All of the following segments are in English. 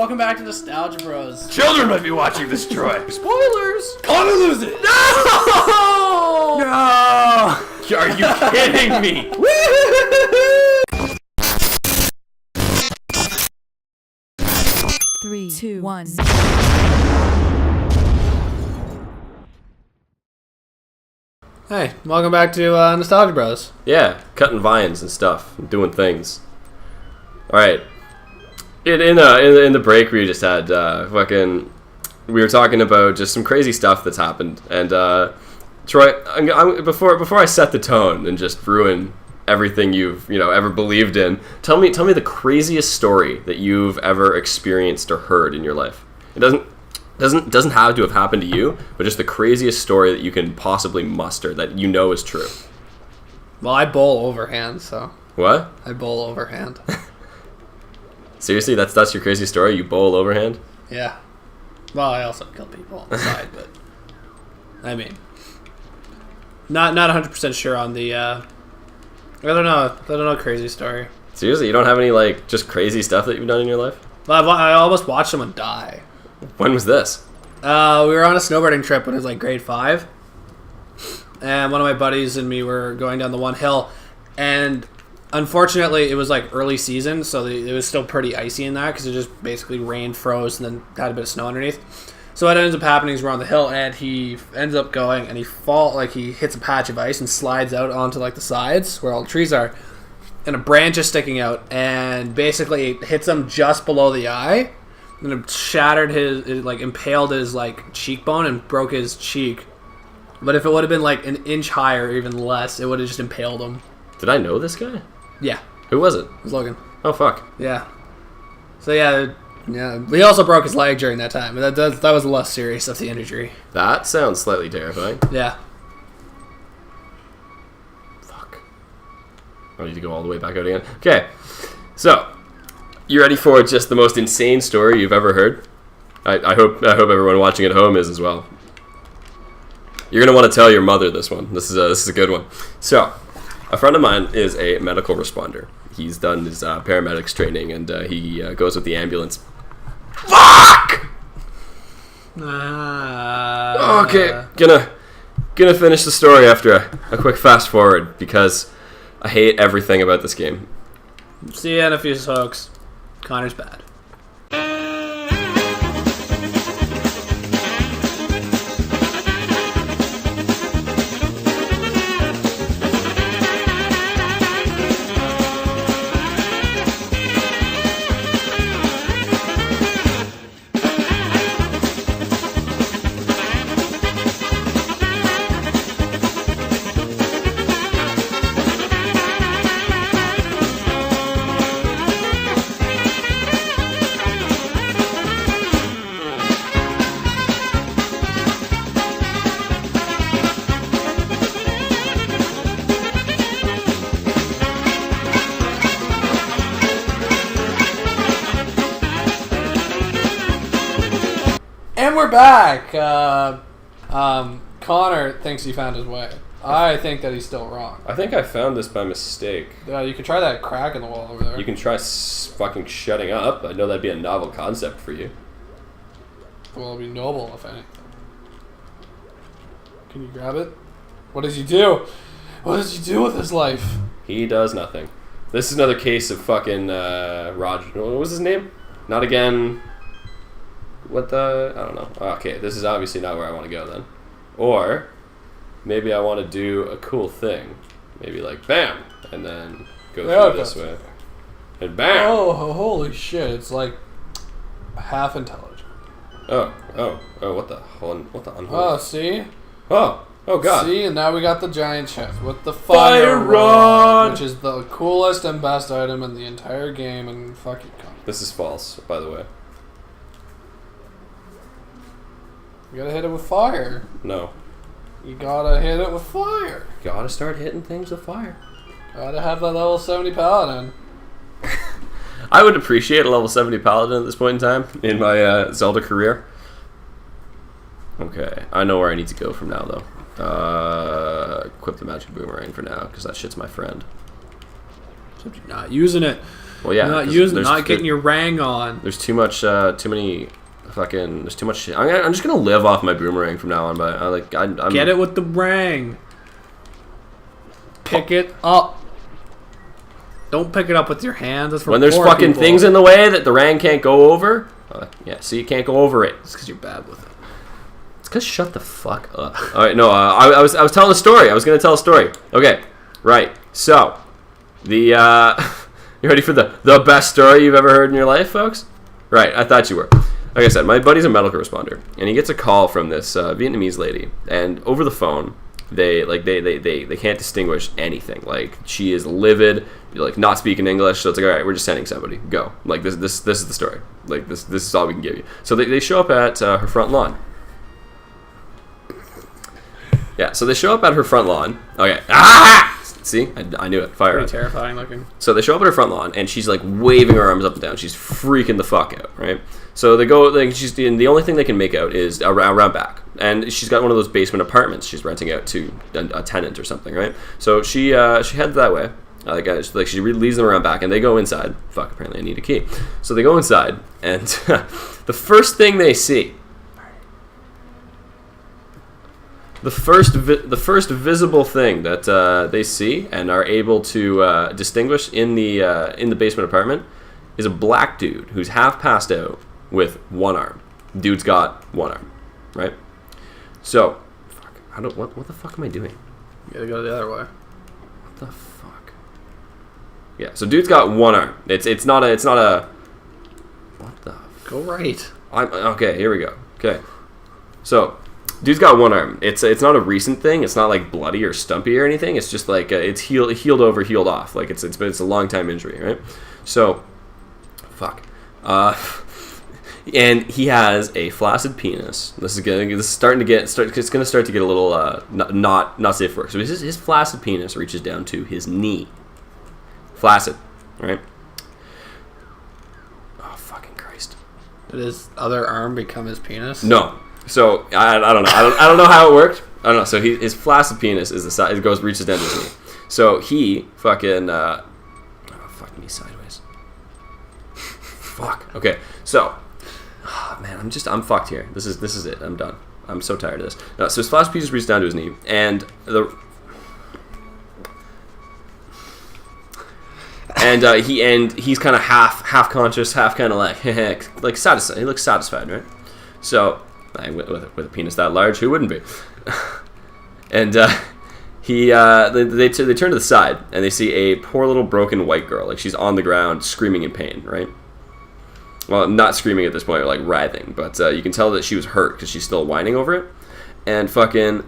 Welcome back to Nostalgia Bros. Children might be watching this, Troy. Spoilers! Connor lose it! No! No! Are you kidding me? Three, two, one. Hey, welcome back to Nostalgia Bros. Yeah, cutting vines and stuff, and doing things. All right. In the break we just had, we were talking about just some crazy stuff that's happened, and Troy, before I set the tone and just ruin everything you've ever believed in, tell me the craziest story that you've ever experienced or heard in your life. It doesn't have to have happened to you, but just the craziest story that you can possibly muster that you know is true. Well, I bowl overhand, so. What? I bowl overhand. Seriously, that's your crazy story? You bowl overhand? Yeah. Well, I also kill people on the side, but I mean, not 100% sure on the. I don't know. Crazy story. Seriously, you don't have any just crazy stuff that you've done in your life? Well, I almost watched someone die. When was this? We were on a snowboarding trip when it was grade 5, and one of my buddies and me were going down the one hill, and unfortunately it was early season, so it was still pretty icy in that because it just basically rained, froze, and then had a bit of snow underneath. So what ends up happening is we're on the hill, and he ends up going, and he hits a patch of ice and slides out onto the sides where all the trees are, and a branch is sticking out, and basically it hits him just below the eye. And it shattered impaled his cheekbone and broke his cheek. But if it would have been an inch higher or even less, it would have just impaled him. Did I know this guy? Yeah. Who was it? It was Logan. Oh, fuck. Yeah. So yeah. He also broke his leg during that time. But that was less serious of the injury. That sounds slightly terrifying. Yeah. Fuck. I need to go all the way back out again. Okay. So, you ready for just the most insane story you've ever heard? I hope everyone watching at home is as well. You're gonna want to tell your mother this one. This is a good one. So, a friend of mine is a medical responder. He's done his paramedics training, and he goes with the ambulance. Fuck! Okay, gonna finish the story after a quick fast forward because I hate everything about this game. See you in a few folks. Connor's bad. And we're back. Connor thinks he found his way. I think that he's still wrong. I think I found this by mistake. You could try that crack in the wall over there. You can try fucking shutting up. I know that'd be a novel concept for you. Well, it'll be noble, if anything. Can you grab it? What does he do? What does he do with his life? He does nothing. This is another case of fucking Roger. What was his name? Not again. What the? I don't know. Okay, this is obviously not where I want to go then. Or maybe I want to do a cool thing. Maybe bam, and then go through this way. And bam! Oh, holy shit. It's half intelligent. Oh, what the unholy? Oh, see? Oh god. See, and now we got the giant chest with the Fire rod! Which is the coolest and best item in the entire game, and fuck you, Connor. This is false, by the way. You gotta hit it with fire. No. You gotta hit it with fire. Gotta start hitting things with fire. Gotta have that level 70 paladin. I would appreciate a level 70 paladin at this point in time in my Zelda career. Okay, I know where I need to go from now, though. Equip the magic boomerang for now, because that shit's my friend. Except you're not using it. Well, yeah. Not getting your rang on. There's too much, too many fucking. There's too much shit. I'm just gonna live off my boomerang from now on. But I'm get it with the rang. Pick it up. Don't pick it up with your hands. That's for when there's poor fucking people. things in the way that the rang can't go over. Yeah, so you can't go over it. It's because you're bad with it. It's because shut the fuck up. All right, no, I was telling a story. I was gonna tell a story. Okay, right. So, you ready for the best story you've ever heard in your life, folks? Right, I thought you were. Like I said, my buddy's a medical responder, and he gets a call from this Vietnamese lady, and over the phone, they can't distinguish anything. Like, she is livid, like not speaking English. So it's like, all right, we're just sending somebody. Go. Like this is the story. Like this is all we can give you. So they show up at her front lawn. Yeah. So they show up at her front lawn. Okay. Ah! See, I knew it. Fire. Pretty terrifying looking. So they show up at her front lawn, and she's like waving her arms up and down. She's freaking the fuck out, right? So they go, like, the only thing they can make out is around back, and she's got one of those basement apartments she's renting out to a tenant or something, right? So she heads that way. She leaves them around back, and they go inside. Fuck, apparently I need a key. So they go inside, and the first thing they see, the first visible thing that they see and are able to distinguish in the basement apartment is a black dude who's half passed out with one arm. Dude's got one arm, right? So, fuck, what the fuck am I doing? You gotta go the other way. What the fuck? Yeah, so dude's got one arm. It's not a. What the? Go right. Okay. Here we go. Okay, so dude's got one arm. It's not a recent thing. It's not like bloody or stumpy or anything. It's just like it's healed over, healed off. Like it's a long time injury, right? So, fuck. And he has a flaccid penis. It's gonna start to get a little not safe for work. So his flaccid penis reaches down to his knee. Flaccid, right? Oh, fucking Christ! Did his other arm become his penis? No. So I don't know. I don't know how it worked. I don't know. So his flaccid penis is the size. It reaches down to his knee. So he fucking fuck me sideways. Fuck. Okay. So. Oh, man, I'm fucked here. This is it. I'm done. I'm so tired of this. No, so his flaccid penis reaches down to his knee, and he's kind of half conscious, half kind of like satisfied. He looks satisfied, right? So with a penis that large, who wouldn't be? And they turn to the side, and they see a poor little broken white girl. Like, she's on the ground screaming in pain, right? Well, not screaming at this point, or like writhing, but you can tell that she was hurt because she's still whining over it. And fucking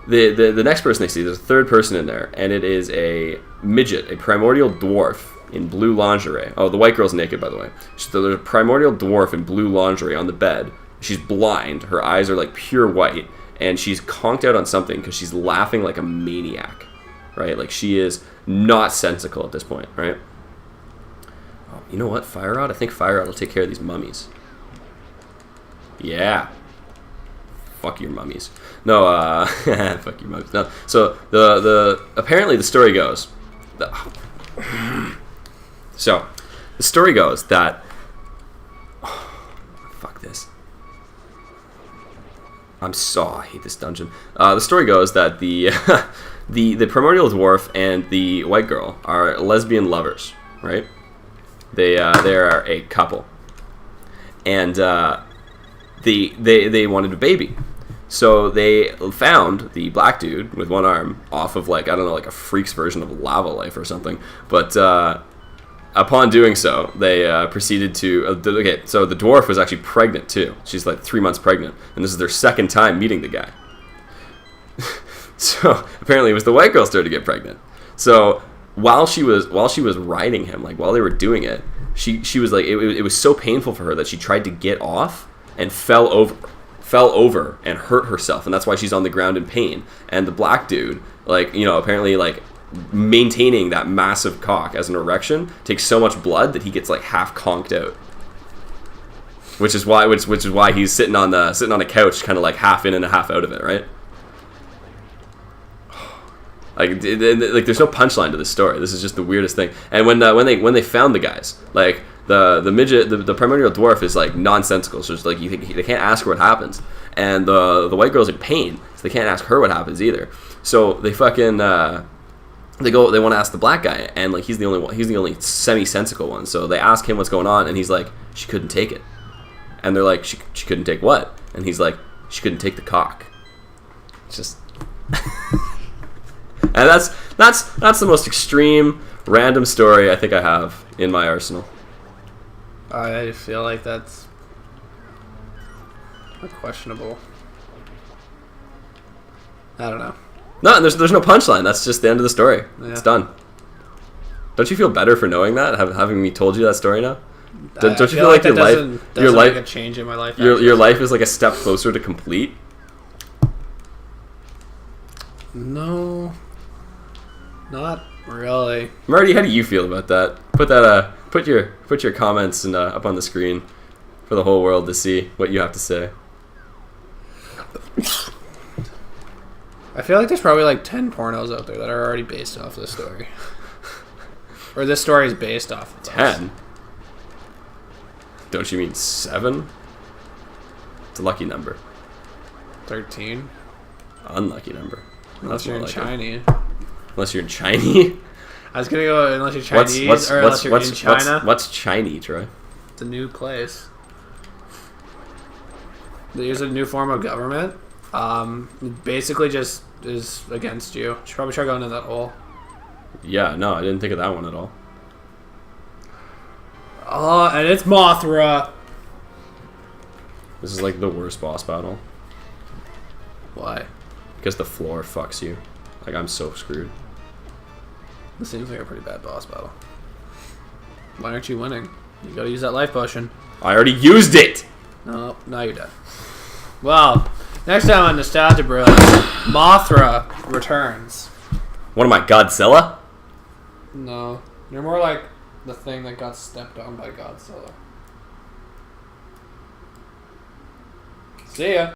the next person they see, there's a third person in there, and it is a midget, a primordial dwarf in blue lingerie. Oh, the white girl's naked, by the way. So there's a primordial dwarf in blue lingerie on the bed. She's blind. Her eyes are like pure white, and she's conked out on something because she's laughing like a maniac, right? Like, she is not sensical at this point, right? You know what, Fire Rod? I think Fire Rod will take care of these mummies. Yeah. Fuck your mummies. No, fuck your mummies. No. So apparently the story goes. So the story goes that. Fuck this. I hate this dungeon. The story goes that the the primordial dwarf and the white girl are lesbian lovers, right? They are a couple, and they wanted a baby, so they found the black dude with one arm off of, like, I don't know, like a freak's version of Lava Life or something. But upon doing so, they proceeded to. Okay, so the dwarf was actually pregnant too. She's like 3 months pregnant, and this is their second time meeting the guy. So apparently, it was the white girl started to get pregnant. So. While she was riding him, like while they were doing it, she was like, it was so painful for her that she tried to get off and fell over and hurt herself, and that's why she's on the ground in pain. And the black dude, like, you know, apparently, like, maintaining that massive cock as an erection takes so much blood that he gets like half conked out, which is why he's sitting on a couch, kind of like half in and half out of it, right? Like, there's no punchline to this story. This is just the weirdest thing. And when they found the guys, like the midget, the primordial dwarf is like nonsensical. So it's like they can't ask her what happens, and the white girl's in pain, so they can't ask her what happens either. So they fucking they want to ask the black guy, and like he's the only semi-sensical one. So they ask him what's going on, and he's like, she couldn't take it. And they're like, she couldn't take what? And he's like, she couldn't take the cock. It's just and that's the most extreme random story I think I have in my arsenal. I feel like that's questionable. I don't know. No, there's no punchline. That's just the end of the story. Yeah. It's done. Don't you feel better for knowing that, having me told you that story now? Don't you feel like your life, make a change in my life? Your life is like a step closer to complete? No, not really. Marty, how do you feel about that? Put your comments up on the screen for the whole world to see what you have to say. I feel like there's probably like 10 pornos out there that are already based off this story. Or this story is based off of 10? Don't you mean 7? It's a lucky number. 13? Unlucky number. Unless you're in Chinese. Unless you're in Chinese? I was gonna go unless you're Chinese or unless you're in China. What's Chinese, Troy? It's a new place. There's a new form of government. Basically just is against you. Should probably try going in that hole. Yeah, no, I didn't think of that one at all. Oh, and it's Mothra. This is like the worst boss battle. Why? Because the floor fucks you. Like, I'm so screwed. This seems like a pretty bad boss battle. Why aren't you winning? You gotta use that life potion. I already used it! No, now you're dead. Well, next time on Nostalgia Bros, Mothra returns. What am I, Godzilla? No. You're more like the thing that got stepped on by Godzilla. See ya.